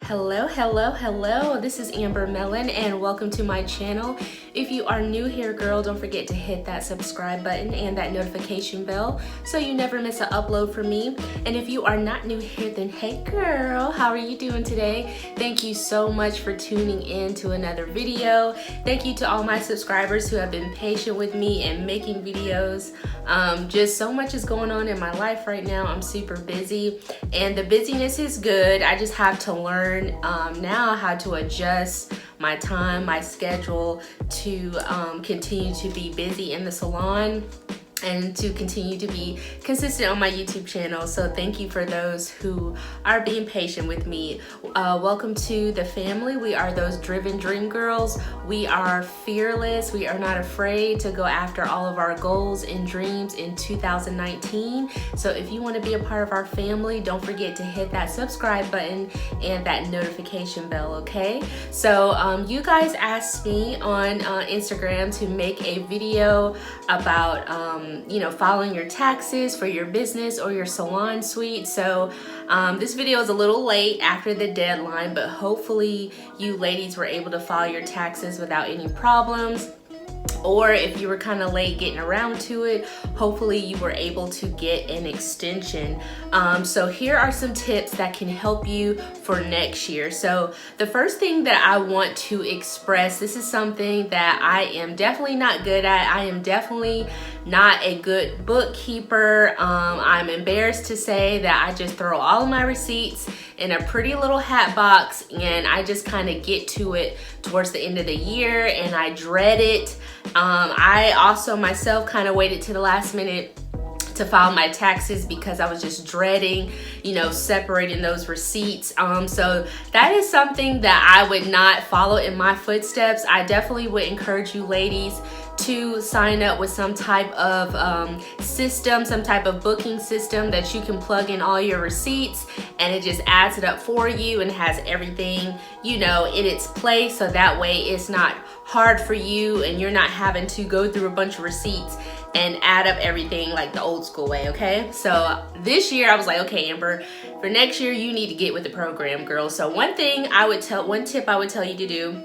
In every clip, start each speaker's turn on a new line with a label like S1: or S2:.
S1: Hello. This is Amber Mellon and welcome to my channel. If you are new here, girl, don't forget to hit that subscribe button and that notification bell so you never miss an upload from me. And if you are not new here, then hey girl, how are you doing today? Thank you so much for tuning in to another video. Thank you to all my subscribers who have been patient with me and making videos. Just so much is going on in my life right now. I'm super busy and the busyness is good. I just have to learn now how to adjust my time, my schedule to continue to be busy in the salon and to continue to be consistent on my YouTube channel. So thank you for those who are being patient with me. Welcome to the family. We are those driven dream girls. We are fearless. We are not afraid to go after all of our goals and dreams in 2019. So if you want to be a part of our family, don't forget to hit that subscribe button and that notification bell, okay? So you guys asked me on Instagram to make a video about filing your taxes for your business or your salon suite. So this video is a little late after the deadline, but hopefully you ladies were able to file your taxes without any problems. Or if you were kind of late getting around to it, hopefully you were able to get an extension. So here are some tips that can help you for next year. So the first thing that I want to express, this is something that I am definitely not good at. I am definitely not a good bookkeeper. I'm embarrassed to say that I just throw all of my receipts in a pretty little hat box and I just kind of get to it towards the end of the year and I dread it. I also myself kind of waited to the last minute to file my taxes because I was just dreading, separating those receipts. So that is something that I would not follow in my footsteps. I definitely would encourage you ladies to sign up with some type of system, some type of booking system that you can plug in all your receipts and it just adds it up for you and has everything, in its place. So that way it's not hard for you and you're not having to go through a bunch of receipts and add up everything like the old school way, okay? So this year I was like, okay, Amber, for next year you need to get with the program, girl. So one tip I would tell you to do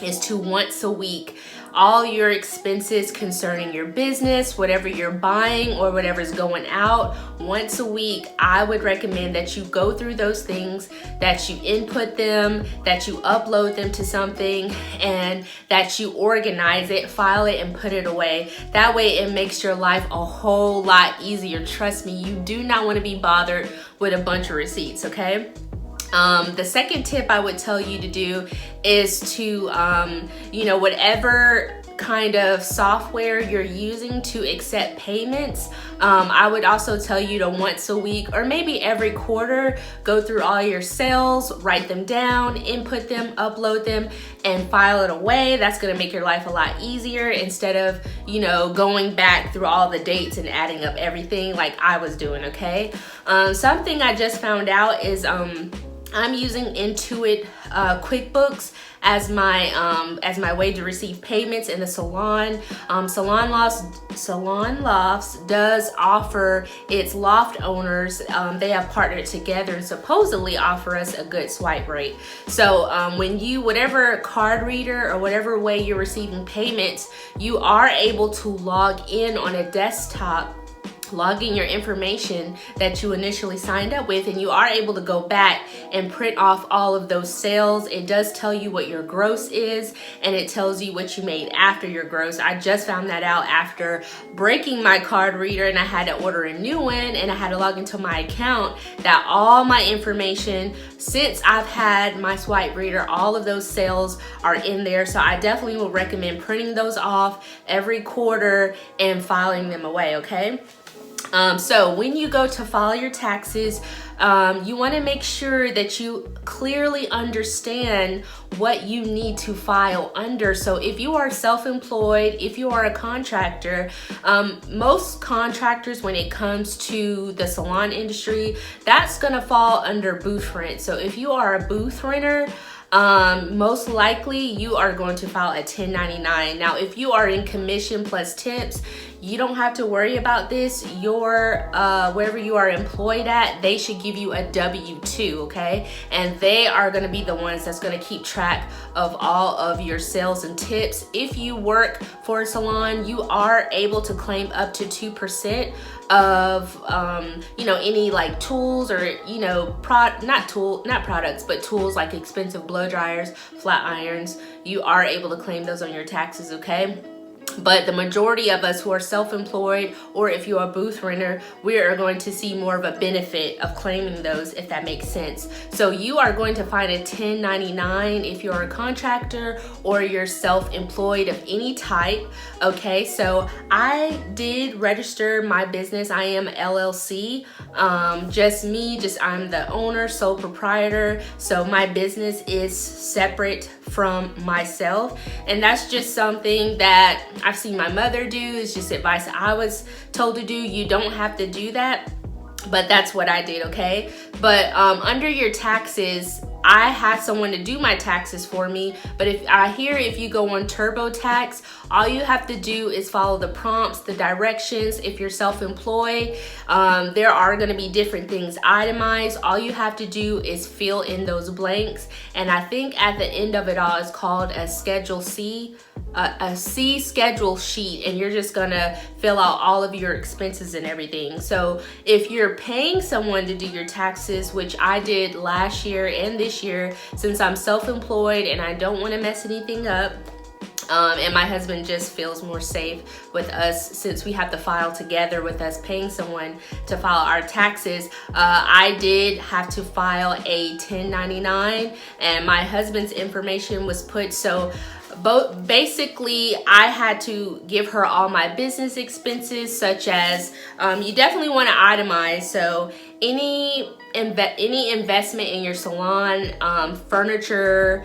S1: is to once a week, all your expenses concerning your business, whatever you're buying or whatever's going out, once a week, I would recommend that you go through those things, that you input them, that you upload them to something, and that you organize it, file it, and put it away. That way it makes your life a whole lot easier. Trust me, you do not want to be bothered with a bunch of receipts, okay? The second tip I would tell you to do is to, whatever kind of software you're using to accept payments, I would also tell you to once a week or maybe every quarter, go through all your sales, write them down, input them, upload them, and file it away. That's gonna make your life a lot easier instead of, going back through all the dates and adding up everything like I was doing, okay? Something I just found out is, I'm using Intuit QuickBooks as my way to receive payments in the salon. Salon Lofts does offer its loft owners. They have partnered together and supposedly offer us a good swipe rate. So when whatever card reader or whatever way you're receiving payments, you are able to log in on a desktop, log in your information that you initially signed up with, and you are able to go back and print off all of those sales. It does tell you what your gross is and it tells you what you made after your gross. I just found that out after breaking my card reader and I had to order a new one and I had to log into my account, that all my information since I've had my swipe reader, all of those sales are in there. So I definitely will recommend printing those off every quarter and filing them away, okay? So when you go to file your taxes, you want to make sure that you clearly understand what you need to file under. So if you are self-employed, if you are a contractor, most contractors, when it comes to the salon industry, that's going to fall under booth rent. So if you are a booth renter, most likely you are going to file a 1099. Now, if you are in commission plus tips, you don't have to worry about this. Your wherever you are employed at, they should give you a W-2, okay? And they are gonna be the ones that's gonna keep track of all of your sales and tips. If you work for a salon, you are able to claim up to 2% of you know, any like tools, or you know, not products, but tools like expensive blow dryers, flat irons. You are able to claim those on your taxes, okay? But the majority of us who are self-employed, or if you're a booth renter, we are going to see more of a benefit of claiming those, if that makes sense. So you are going to find a 1099 if you're a contractor or you're self-employed of any type, okay? So I did register my business. I am LLC, I'm the owner, sole proprietor. So my business is separate from myself, and that's just something that I've seen my mother do. It's just advice I was told to do. You don't have to do that, but that's what I did, okay? But under your taxes, I had someone to do my taxes for me, but if you go on TurboTax, all you have to do is follow the prompts, the directions. If you're self-employed, there are gonna be different things itemized. All you have to do is fill in those blanks, and I think at the end of it all, it's called a Schedule C, a C schedule sheet, and you're just gonna fill out all of your expenses and everything. So if you're paying someone to do your taxes, which I did last year and this year, since I'm self-employed and I don't want to mess anything up, and my husband just feels more safe with us since we have to file together with us paying someone to file our taxes. I did have to file a 1099, and my husband's information was put. So basically I had to give her all my business expenses, such as you definitely want to itemize. So any investment in your salon, furniture,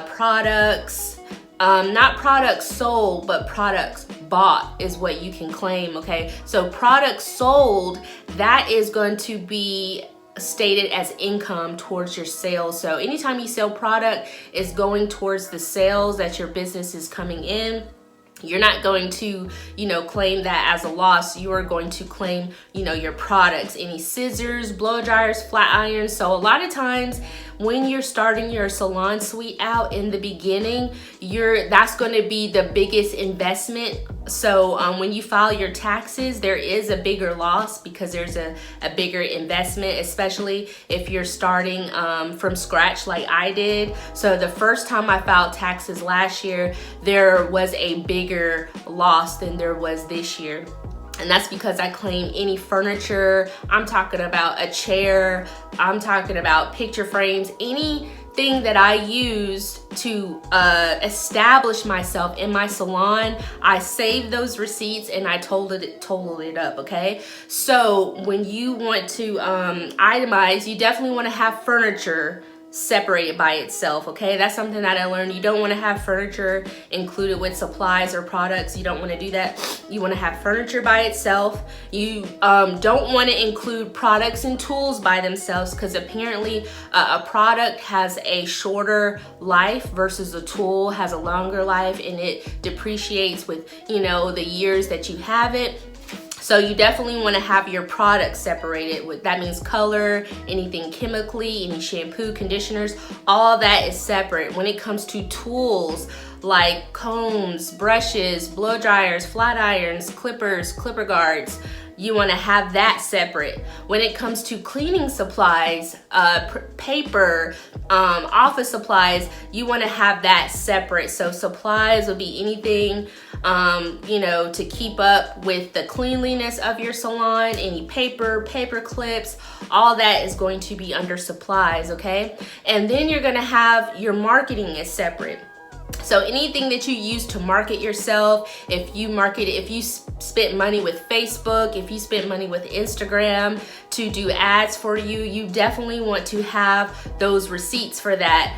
S1: products, not products sold, but products bought is what you can claim, okay? So products sold, that is going to be stated as income towards your sales. So anytime you sell product, it's going towards the sales that your business is coming in. You're not going to, you know, claim that as a loss. You are going to claim, you know, your products, any scissors, blow dryers, flat irons. So a lot of times when you're starting your salon suite out in the beginning, that's going to be the biggest investment. So when you file your taxes, there is a bigger loss because there's a bigger investment, especially if you're starting from scratch like I did. So the first time I filed taxes last year, there was a bigger loss than there was this year. And that's because I claim any furniture. I'm talking about a chair. I'm talking about picture frames, anything that I used to establish myself in my salon. I saved those receipts and I totaled it up, okay? So when you want to itemize, you definitely want to have furniture separated by itself, okay? That's something that I learned. You don't want to have furniture included with supplies or products. You don't want to do that. You want to have furniture by itself. You don't want to include products and tools by themselves, because apparently a product has a shorter life versus a tool has a longer life, and it depreciates with, you know, the years that you have it. So you definitely want to have your products separated. That means color, anything chemically, any shampoo, conditioners, all that is separate. When it comes to tools like combs, brushes, blow dryers, flat irons, clippers, clipper guards, you want to have that separate. When it comes to cleaning supplies, paper, office supplies, you want to have that separate. So supplies will be anything, you know, to keep up with the cleanliness of your salon, any paper clips, all that is going to be under supplies, okay? And then you're going to have your marketing is separate. So anything that you use to market yourself, if you spent money with Facebook, if you spent money with Instagram to do ads for you, you definitely want to have those receipts for that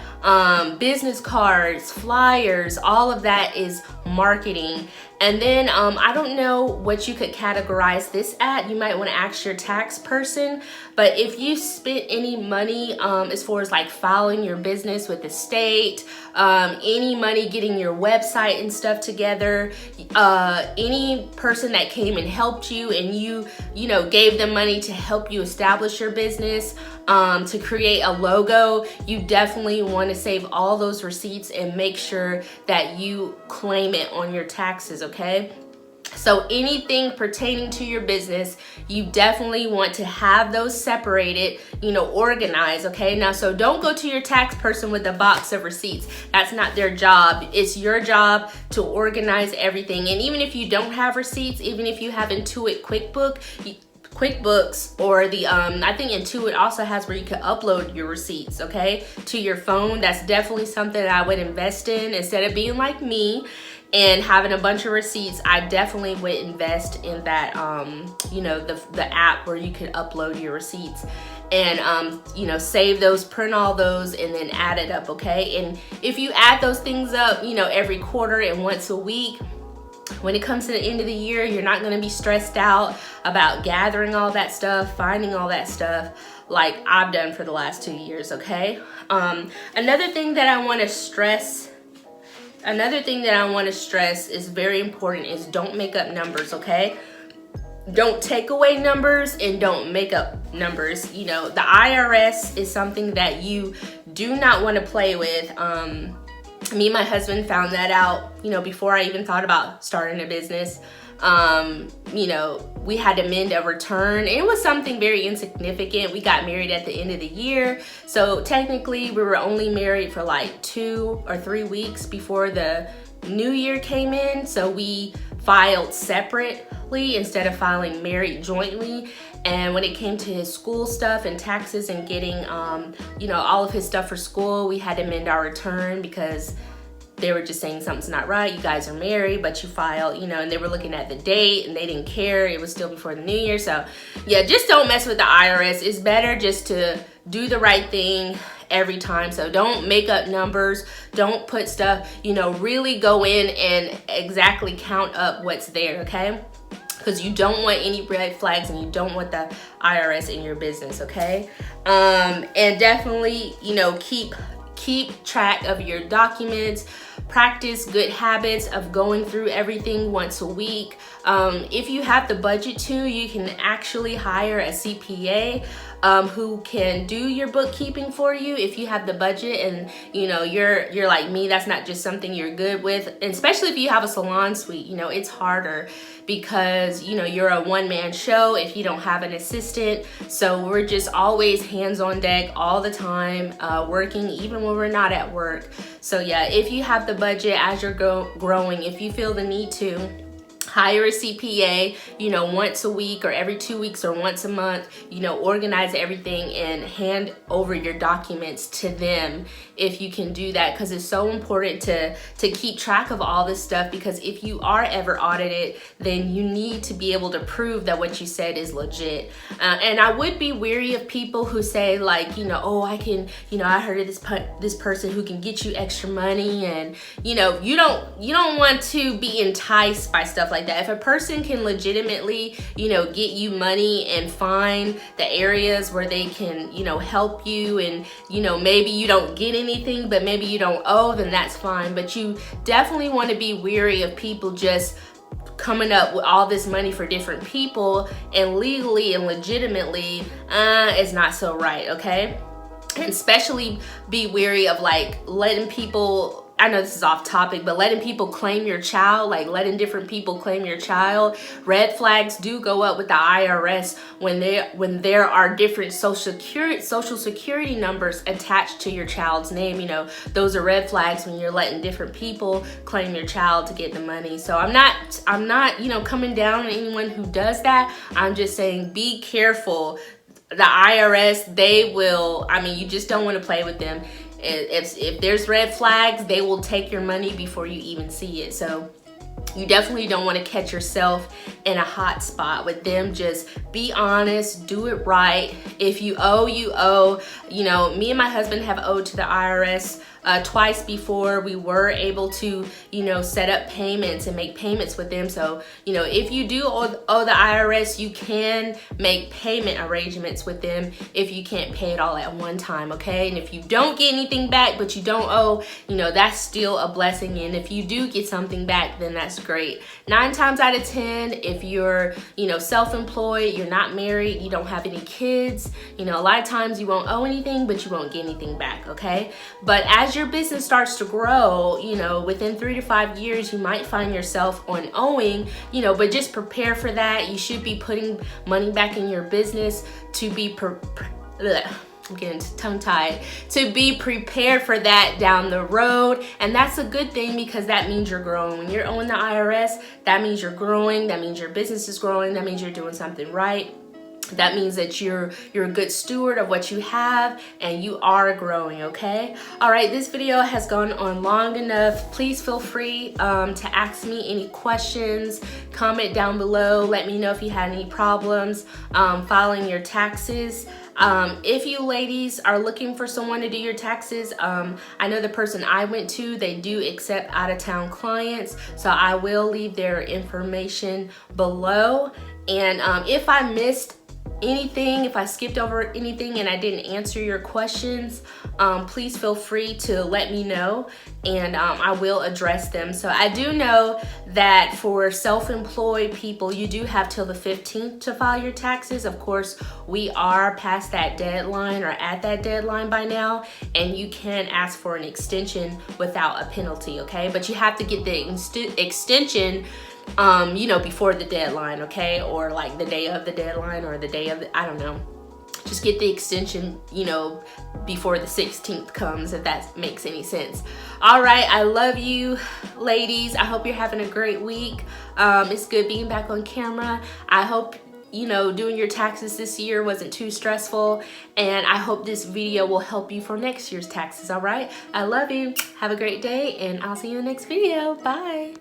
S1: business cards, flyers, all of that is marketing. And then I don't know what you could categorize this at. You might want to ask your tax person. But if you spent any money as far as like filing your business with the state, any money getting your website and stuff together, any person that came and helped you and you know, gave them money to help you establish your business, to create a logo, you definitely want to save all those receipts and make sure that you claim it on your taxes, okay? So anything pertaining to your business, you definitely want to have those separated, you know, organized, okay? Now, so don't go to your tax person with a box of receipts. That's not their job. It's your job to organize everything. And even if you don't have receipts, even if you have Intuit QuickBooks or the I think Intuit also has where you can upload your receipts, okay, to your phone. That's definitely something I would invest in. Instead of being like me and having a bunch of receipts, I definitely would invest in that you know, the app where you can upload your receipts and you know, save those, print all those, and then add it up, okay? And if you add those things up, you know, every quarter and once a week, when it comes to the end of the year, you're not going to be stressed out about gathering all that stuff, finding all that stuff like I've done for the last 2 years, okay? Another thing that I want to stress is very important is don't make up numbers, okay? Don't take away numbers and don't make up numbers. You know, the IRS is something that you do not want to play with. Me and my husband found that out, you know, before I even thought about starting a business. You know, we had to mend a return. It was something very insignificant. We got married at the end of the year. So technically we were only married for like 2 or 3 weeks before the new year came in. So we filed separately instead of filing married jointly. And when it came to his school stuff and taxes and getting, you know, all of his stuff for school, we had to mend our return because they were just saying something's not right. You guys are married, but you filed, you know, and they were looking at the date and they didn't care. It was still before the new year. So yeah, just don't mess with the IRS. It's better just to do the right thing every time. So don't make up numbers. Don't put stuff, you know, really go in and exactly count up what's there, okay? Because you don't want any red flags and you don't want the IRS in your business, okay? And definitely, you know, keep track of your documents. Practice good habits of going through everything once a week. If you have the budget to, you can actually hire a CPA who can do your bookkeeping for you if you have the budget and you know you're like me, that's not just something you're good with. And especially if you have a salon suite, you know, it's harder because you know you're a one-man show if you don't have an assistant. So we're just always hands on deck all the time, working even when we're not at work. So yeah, if you have the budget as you're growing, if you feel the need to, hire a CPA, you know, once a week or every 2 weeks or once a month, you know, organize everything and hand over your documents to them if you can do that, because it's so important to keep track of all this stuff, because if you are ever audited, then you need to be able to prove that what you said is legit. And I would be weary of people who say like, you know, oh, I can, you know, I heard of this person who can get you extra money, and you know, you don't want to be enticed by stuff like that. If a person can legitimately, you know, get you money and find the areas where they can, you know, help you, and you know, maybe you don't get anything, but maybe you don't owe, then that's fine. But you definitely want to be weary of people just coming up with all this money for different people, and legally and legitimately is not so right, okay? And especially be wary of like letting people, I know this is off topic, but letting people claim your child, like letting different people claim your child. Red flags do go up with the IRS when there are different social security numbers attached to your child's name. You know, those are red flags when you're letting different people claim your child to get the money. So I'm not, you know, coming down on anyone who does that. I'm just saying be careful. The IRS, they will, I mean, you just don't want to play with them. If there's red flags, they will take your money before you even see it. So you definitely don't want to catch yourself in a hot spot with them. Just be honest, do it right. If you owe, you owe. You know, me and my husband have owed to the IRS twice before. We were able to, you know, set up payments and make payments with them. So, you know, if you do owe the IRS, you can make payment arrangements with them if you can't pay it all at one time, okay? And if you don't get anything back, but you don't owe, you know, that's still a blessing. And if you do get something back, then that's great. 9 times out of 10, if you're, you know, self-employed, you're not married, you don't have any kids, you know, a lot of times you won't owe anything, but you won't get anything back, okay? But as your business starts to grow, you know, within 3 to 5 years, you might find yourself on owing, you know, but just prepare for that. You should be putting money back in your business to be I'm getting tongue-tied, to be prepared for that down the road. And that's a good thing, because that means you're growing. When you're owing the IRS, that means you're growing. That means your business is growing. That means you're doing something right. That means that you're a good steward of what you have, and you are growing, okay? All right, this video has gone on long enough. Please feel free to ask me any questions. Comment down below. Let me know if you had any problems filing your taxes. If you ladies are looking for someone to do your taxes, I know the person I went to, they do accept out-of-town clients, so I will leave their information below. And if I missed anything, if I skipped over anything and I didn't answer your questions, please feel free to let me know, and I will address them. So I do know that for self-employed people, you do have till the 15th to file your taxes. Of course, we are past that deadline, or at that deadline by now, and you can ask for an extension without a penalty, okay? But you have to get the extension you know, before the deadline, okay? Or like the day of the deadline, or the day of I don't know. Just get the extension, you know, before the 16th comes, if that makes any sense. All right, I love you, ladies. I hope you're having a great week. It's good being back on camera. I hope, you know, doing your taxes this year wasn't too stressful, and I hope this video will help you for next year's taxes. All right, I love you. Have a great day, and I'll see you in the next video. Bye.